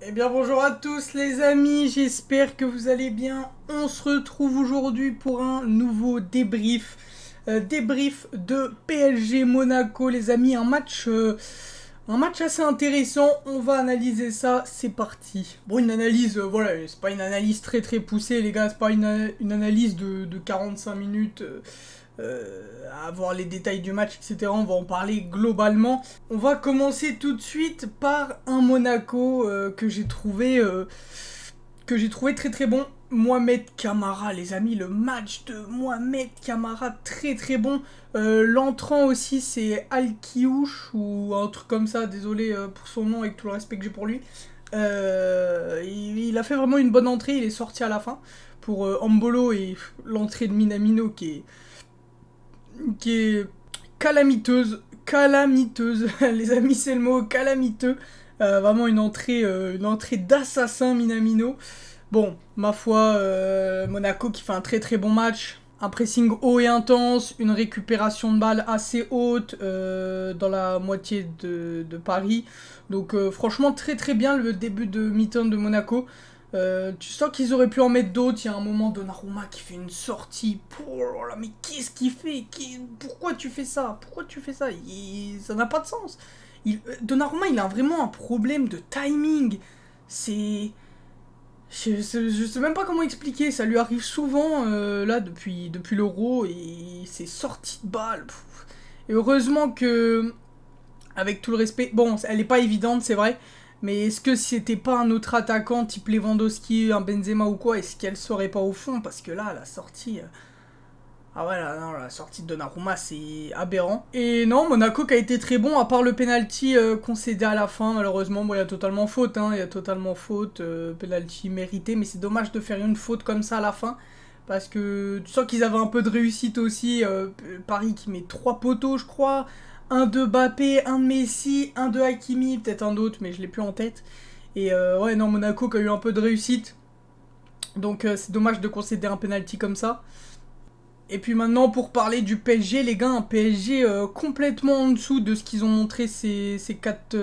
Eh bien bonjour à tous les amis, j'espère que vous allez bien. On se retrouve aujourd'hui pour un nouveau débrief. Débrief de PSG Monaco les amis, un match assez intéressant, on va analyser ça, c'est parti. Bon une analyse, voilà, c'est pas une analyse très poussée les gars, c'est pas une analyse de 45 minutes. À voir les détails du match, etc. On va en parler globalement. On va commencer tout de suite par un Monaco que j'ai trouvé très bon. Mohamed Camara, les amis, le match de Mohamed Camara, très bon. L'entrant aussi, c'est Al-Kiouch ou un truc comme ça, désolé pour son nom avec tout le respect que j'ai pour lui. Il a fait vraiment une bonne entrée, il est sorti à la fin pour Ambolo et l'entrée de Minamino qui est calamiteuse, les amis c'est le mot, calamiteux, vraiment une entrée d'assassin Minamino. Bon, ma foi, Monaco qui fait un très bon match, un pressing haut et intense, une récupération de balles assez haute dans la moitié de Paris, donc franchement très bien le début de mi-temps de Monaco. Tu sens qu'ils auraient pu en mettre d'autres. Il y a un moment Donnarumma qui fait une sortie. Oh là là, mais qu'est-ce qu'il fait? Pourquoi tu fais ça? Pourquoi tu fais ça? Ça n'a pas de sens. Donnarumma, il a vraiment un problème de timing. C'est... Je sais même pas comment expliquer. Ça lui arrive souvent, là, depuis l'Euro. Et c'est sorti de balle. Et heureusement que... Avec tout le respect... Bon, elle est pas évidente, c'est vrai. Mais est-ce que si c'était pas un autre attaquant type Lewandowski, un Benzema ou quoi, est-ce qu'elle serait pas au fond? Parce que là, la sortie... Ah ouais, là, non, la sortie de Donnarumma, c'est aberrant. Et non, Monaco qui a été très bon, à part le penalty concédé à la fin, malheureusement. Bon, il y a totalement faute, hein, il y a totalement faute, penalty mérité, mais c'est dommage de faire une faute comme ça à la fin. Parce que tu sens qu'ils avaient un peu de réussite aussi. Paris qui met 3 poteaux, je crois. Un de Mbappé, un de Messi, un de Hakimi, peut-être un d'autre, mais je l'ai plus en tête. Et ouais, non, Monaco qui a eu un peu de réussite. Donc c'est dommage de concéder un penalty comme ça. Et puis maintenant, pour parler du PSG, les gars, un PSG complètement en dessous de ce qu'ils ont montré ces quatre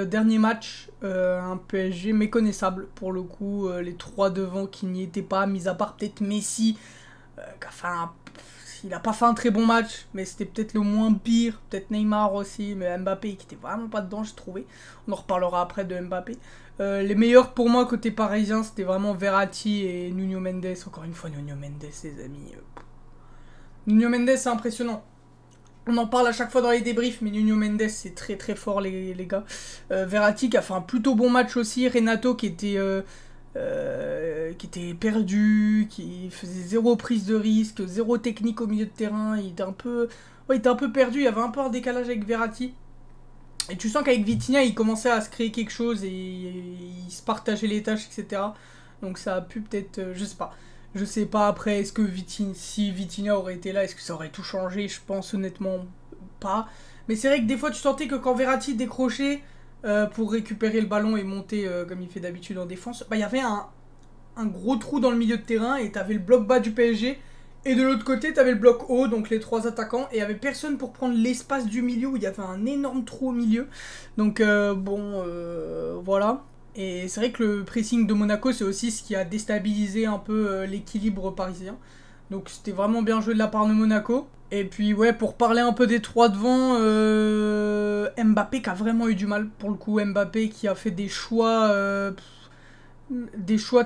derniers matchs. Un PSG méconnaissable, pour le coup. Les trois devant qui n'y étaient pas, mis à part peut-être Messi, qui a fait il a pas fait un très bon match, mais c'était peut-être le moins pire. Peut-être Neymar aussi, mais Mbappé qui était vraiment pas dedans, j'ai trouvé. On en reparlera après de Mbappé. Les meilleurs pour moi côté parisien, c'était vraiment Verratti et Nuno Mendes. Encore une fois, Nuno Mendes, les amis. Nuno Mendes, c'est impressionnant. On en parle à chaque fois dans les débriefs, mais Nuno Mendes, c'est très fort, les gars. Verratti qui a fait un plutôt bon match aussi. Renato qui était perdu, qui faisait zéro prise de risque, zéro technique au milieu de terrain. Il était un peu perdu. Il y avait un peu un décalage avec Verratti. Et tu sens qu'avec Vitinha, il commençait à se créer quelque chose et il se partageait les tâches, etc. Donc ça a pu peut-être, je sais pas. Je sais pas après, est-ce que si Vitinha aurait été là, est-ce que ça aurait tout changé? Je pense honnêtement pas. Mais c'est vrai que des fois tu sentais que quand Verratti décrochait pour récupérer le ballon et monter comme il fait d'habitude en défense, bah il y avait un gros trou dans le milieu de terrain et t'avais le bloc bas du PSG. Et de l'autre côté, t'avais le bloc haut, donc les trois attaquants, et il n'y avait personne pour prendre l'espace du milieu où il y avait un énorme trou au milieu. Donc voilà. Et c'est vrai que le pressing de Monaco, c'est aussi ce qui a déstabilisé un peu l'équilibre parisien. Donc c'était vraiment bien joué de la part de Monaco. Et puis ouais, pour parler un peu des trois devant, Mbappé qui a vraiment eu du mal pour le coup. Mbappé qui a fait des choix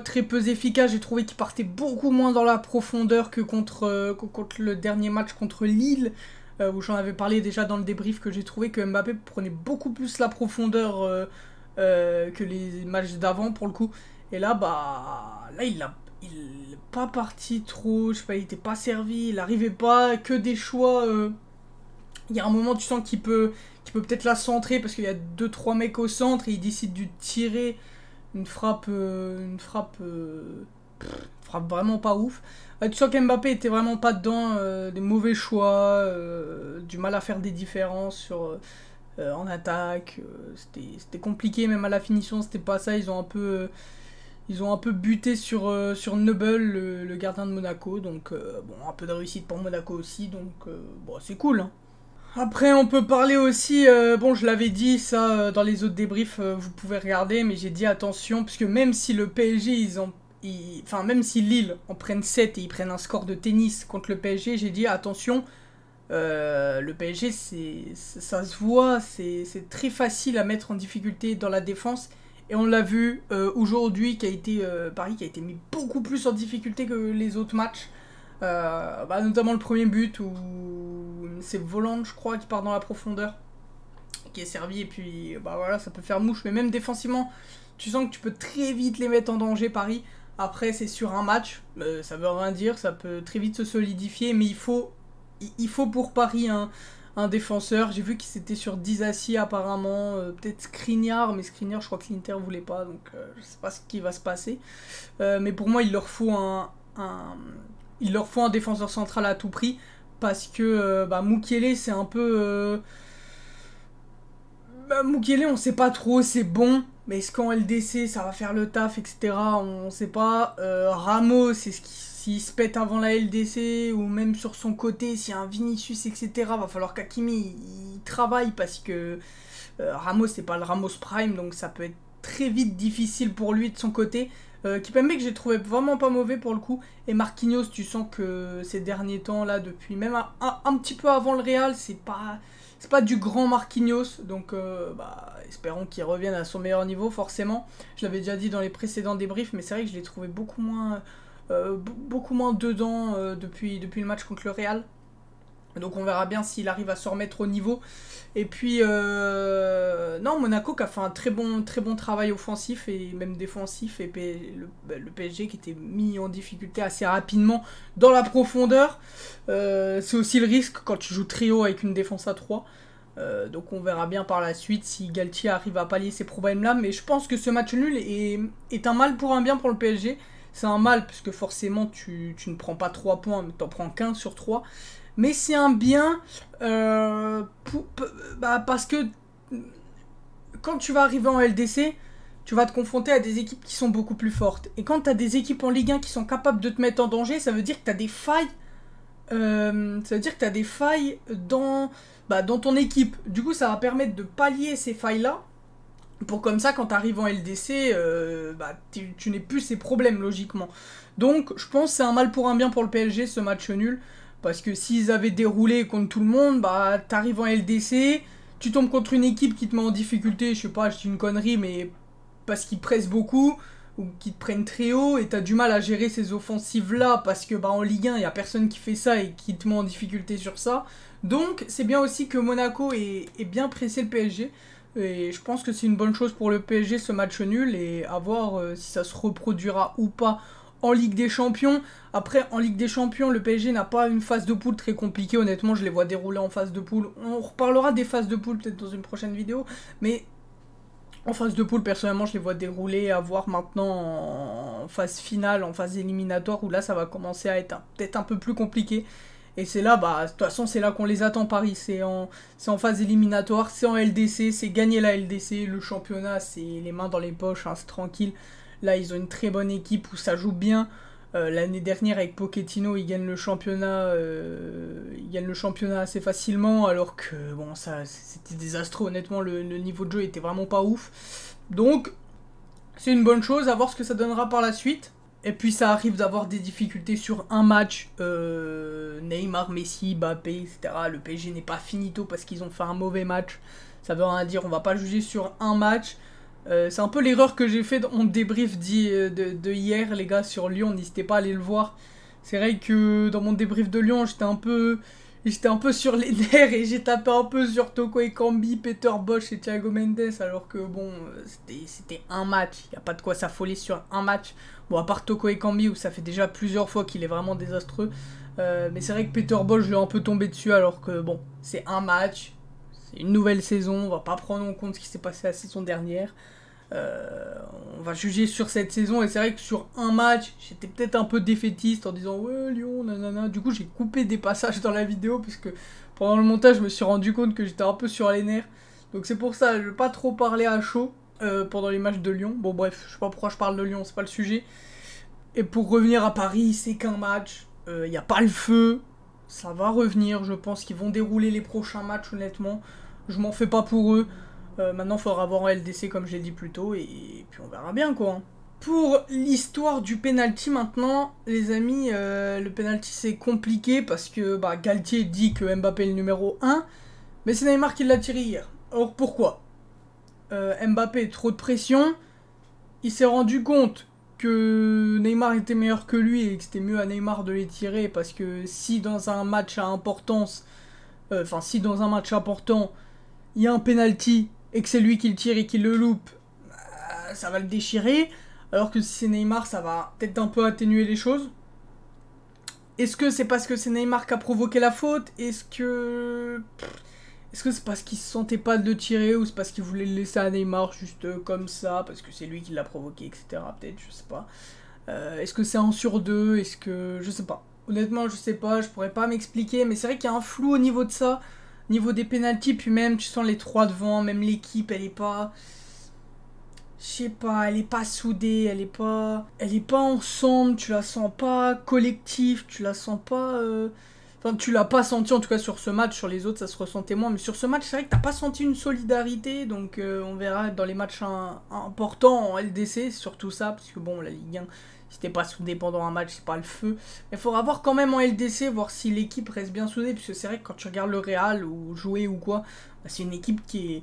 très peu efficaces. J'ai trouvé qu'il partait beaucoup moins dans la profondeur que contre le dernier match contre Lille, où j'en avais parlé déjà dans le débrief, que j'ai trouvé que Mbappé prenait beaucoup plus la profondeur que les matchs d'avant pour le coup. Et là, bah, là il est pas parti trop, je sais pas, il était pas servi, il arrivait pas, que des choix. Il y a un moment, tu sens qu'il peut peut-être la centrer parce qu'il y a 2-3 mecs au centre et il décide de tirer une frappe vraiment pas ouf. Tu sens qu'Mbappé était vraiment pas dedans, des mauvais choix, du mal à faire des différences en attaque. C'était compliqué, même à la finition, c'était pas ça. Ils ont un peu buté sur Nubel, le gardien de Monaco. Donc, bon, un peu de réussite pour Monaco aussi. Donc, bon, c'est cool. Hein. Après, on peut parler aussi, bon, je l'avais dit ça dans les autres débriefs, vous pouvez regarder, mais j'ai dit attention, parce que même si le PSG, enfin, même si Lille en prennent 7 et ils prennent un score de tennis contre le PSG, j'ai dit attention, le PSG, ça se voit, c'est très facile à mettre en difficulté dans la défense. Et on l'a vu aujourd'hui, Paris qui a été mis beaucoup plus en difficulté que les autres matchs. Notamment le premier but où c'est Voland, je crois, qui part dans la profondeur, qui est servi. Et puis, voilà, ça peut faire mouche. Mais même défensivement, tu sens que tu peux très vite les mettre en danger, Paris. Après, c'est sur un match, ça veut rien dire, ça peut très vite se solidifier. Mais il faut pour Paris un défenseur. J'ai vu qu'il s'était sur Disasi apparemment, peut-être Skriniar, mais Skriniar je crois que l'Inter voulait pas, donc je sais pas ce qui va se passer. Mais pour moi il leur faut un défenseur central à tout prix, parce que Mukiele c'est un peu... Mukiele on sait pas trop, c'est bon, mais est-ce qu'en LDC ça va faire le taf, etc. On sait pas. Ramos, c'est s'il se pète avant la LDC, ou même sur son côté, s'il y a un Vinicius, etc. Va falloir qu'Hakimi il travaille, parce que Ramos c'est pas le Ramos Prime, donc ça peut être très vite difficile pour lui de son côté. Kimpembe que j'ai trouvé vraiment pas mauvais pour le coup, et Marquinhos, tu sens que ces derniers temps là, depuis même un petit peu avant le Real, c'est pas du grand Marquinhos, donc espérons qu'il revienne à son meilleur niveau forcément. Je l'avais déjà dit dans les précédents débriefs, mais c'est vrai que je l'ai trouvé beaucoup moins dedans depuis le match contre le Real. Donc on verra bien s'il arrive à se remettre au niveau. Et puis non, Monaco qui a fait un très bon travail offensif et même défensif, et le PSG qui était mis en difficulté assez rapidement dans la profondeur. C'est aussi le risque quand tu joues trio avec une défense à 3. Donc on verra bien par la suite si Galtier arrive à pallier ces problèmes là. Mais je pense que ce match nul est un mal pour un bien pour le PSG. C'est un mal puisque forcément tu ne prends pas 3 points, mais tu en prends qu'un sur 3. Mais c'est un bien parce que quand tu vas arriver en LDC, tu vas te confronter à des équipes qui sont beaucoup plus fortes. Et quand tu as des équipes en Ligue 1 qui sont capables de te mettre en danger, ça veut dire que tu as des failles. Dans ton équipe. Du coup, ça va permettre de pallier ces failles-là. Pour comme ça, quand tu arrives en LDC, tu n'aies plus ces problèmes, logiquement. Donc, je pense que c'est un mal pour un bien pour le PSG, ce match nul. Parce que s'ils avaient déroulé contre tout le monde, t'arrives en LDC, tu tombes contre une équipe qui te met en difficulté, je sais pas, je dis une connerie, mais parce qu'ils pressent beaucoup, ou qu'ils te prennent très haut, et t'as du mal à gérer ces offensives-là, parce que en Ligue 1, il y a personne qui fait ça et qui te met en difficulté sur ça. Donc, c'est bien aussi que Monaco ait bien pressé le PSG. Et je pense que c'est une bonne chose pour le PSG, ce match nul, et à voir si ça se reproduira ou pas en Ligue des Champions. Après, en Ligue des Champions, le PSG n'a pas une phase de poule très compliquée. Honnêtement, je les vois dérouler en phase de poule. On reparlera des phases de poule peut-être dans une prochaine vidéo. Mais en phase de poule, personnellement, je les vois dérouler, à voir maintenant en phase finale, en phase éliminatoire, où là, ça va commencer à être peut-être un peu plus compliqué. Et c'est là, de toute façon, c'est là qu'on les attend, Paris. C'est en phase éliminatoire, c'est en LDC, c'est gagner la LDC. Le championnat, c'est les mains dans les poches, hein, c'est tranquille. Là, ils ont une très bonne équipe où ça joue bien. L'année dernière, avec Pochettino, ils gagnent le championnat assez facilement, alors que c'était désastreux. Honnêtement, le niveau de jeu était vraiment pas ouf. Donc, c'est une bonne chose, à voir ce que ça donnera par la suite. Et puis, ça arrive d'avoir des difficultés sur un match. Neymar, Messi, Mbappé, etc. Le PSG n'est pas finito parce qu'ils ont fait un mauvais match. Ça veut rien dire, on va pas juger sur un match. C'est un peu l'erreur que j'ai fait dans mon débrief de hier, les gars, sur Lyon. N'hésitez pas à aller le voir. C'est vrai que dans mon débrief de Lyon, j'étais un peu sur les nerfs et j'ai tapé un peu sur Toko Ekambi, Peter Bosz et Thiago Mendes, alors que c'était un match. Il n'y a pas de quoi s'affoler sur un match. Bon, à part Toko Ekambi où ça fait déjà plusieurs fois qu'il est vraiment désastreux. Mais c'est vrai que Peter Bosz, je l'ai un peu tombé dessus, alors que c'est un match. C'est une nouvelle saison, on va pas prendre en compte ce qui s'est passé la saison dernière. On va juger sur cette saison, et c'est vrai que sur un match, j'étais peut-être un peu défaitiste en disant ouais Lyon, nanana. Du coup, j'ai coupé des passages dans la vidéo puisque pendant le montage, je me suis rendu compte que j'étais un peu sur les nerfs. Donc c'est pour ça, je vais pas trop parler à chaud pendant les matchs de Lyon. Bon bref, je sais pas pourquoi je parle de Lyon, c'est pas le sujet. Et pour revenir à Paris, c'est qu'un match, y a pas le feu. ça va revenir. Je pense qu'ils vont dérouler les prochains matchs, honnêtement. Je m'en fais pas pour eux. Maintenant, il faudra voir en LDC, comme je l'ai dit plus tôt, et puis on verra bien, quoi. Pour l'histoire du penalty maintenant, les amis, le penalty c'est compliqué parce que Galtier dit que Mbappé est le numéro 1, mais c'est Neymar qui l'a tiré hier. Alors pourquoi Mbappé, trop de pression, il s'est rendu compte que Neymar était meilleur que lui et que c'était mieux à Neymar de les tirer parce que si dans un match à importance, si dans un match important, il y a un penalty et que c'est lui qui le tire et qui le loupe, ça va le déchirer. Alors que si c'est Neymar, ça va peut-être un peu atténuer les choses. Est-ce que c'est parce que c'est Neymar qui a provoqué la faute? Est-ce que c'est parce qu'il se sentait pas de le tirer ou c'est parce qu'il voulait le laisser à Neymar juste comme ça parce que c'est lui qui l'a provoqué, etc. Peut-être, je sais pas. Est-ce que c'est 1 sur 2? Est-ce que... Je sais pas. Honnêtement, je sais pas, je pourrais pas m'expliquer, mais c'est vrai qu'il y a un flou au niveau de ça, au niveau des pénaltys, puis même, tu sens les 3 devant, même l'équipe, elle est pas... Je sais pas, elle est pas soudée, elle est pas ensemble, tu la sens pas collectif, tu la sens pas... Enfin, tu l'as pas senti en tout cas sur ce match, sur les autres ça se ressentait moins, mais sur ce match c'est vrai que t'as pas senti une solidarité, donc on verra dans les matchs importants en LDC, c'est surtout ça, parce que bon, la Ligue 1, si t'es pas soudé pendant un match, c'est pas le feu. Mais il faudra voir quand même en LDC, voir si l'équipe reste bien soudée, parce que c'est vrai que quand tu regardes le Real ou jouer ou quoi, c'est une équipe qui est...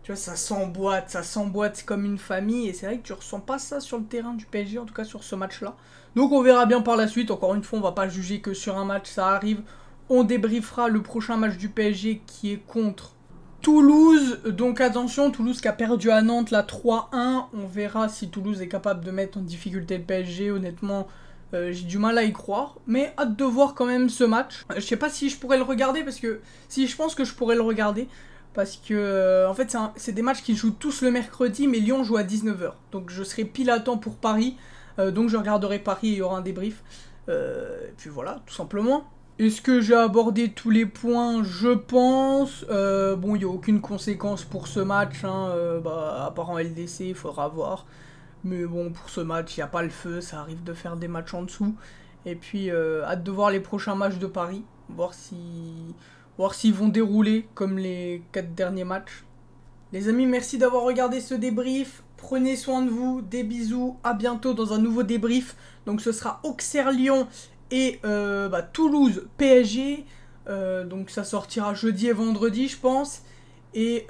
Tu vois, ça s'emboîte comme une famille, et c'est vrai que tu ressens pas ça sur le terrain du PSG, en tout cas sur ce match-là. Donc on verra bien par la suite, encore une fois, on va pas juger que sur un match, ça arrive. On débriefera le prochain match du PSG qui est contre Toulouse. Donc attention, Toulouse qui a perdu à Nantes, la 3-1. On verra si Toulouse est capable de mettre en difficulté le PSG, honnêtement... j'ai du mal à y croire, mais hâte de voir quand même ce match. Je sais pas si je pourrais le regarder, parce que... Si, je pense que je pourrais le regarder. Parce que, en fait, c'est des matchs qui jouent tous le mercredi, mais Lyon joue à 19 h. Donc je serai pile à temps pour Paris. Donc je regarderai Paris et il y aura un débrief. Et puis voilà, tout simplement. Est-ce que j'ai abordé tous les points? Je pense. Bon, il n'y a aucune conséquence pour ce match. Hein, à part en LDC, il faudra voir. Mais bon, pour ce match, il n'y a pas le feu. Ça arrive de faire des matchs en dessous. Et puis, hâte de voir les prochains matchs de Paris. Voir s'ils vont dérouler comme les 4 derniers matchs. Les amis, merci d'avoir regardé ce débrief. Prenez soin de vous, des bisous, à bientôt dans un nouveau débrief. Donc ce sera Auxerre-Lyon et Toulouse PSG. Donc ça sortira jeudi et vendredi, je pense. Et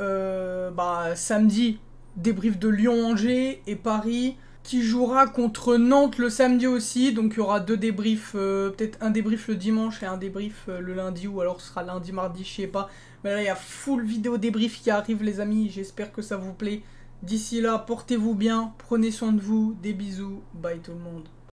samedi, débrief de Lyon-Angers et Paris, qui jouera contre Nantes le samedi aussi, donc il y aura 2 débriefs, peut-être un débrief le dimanche et un débrief le lundi, ou alors ce sera lundi, mardi, je sais pas. Mais là il y a full vidéo débrief qui arrive les amis, j'espère que ça vous plaît. D'ici là, portez-vous bien, prenez soin de vous, des bisous, bye tout le monde.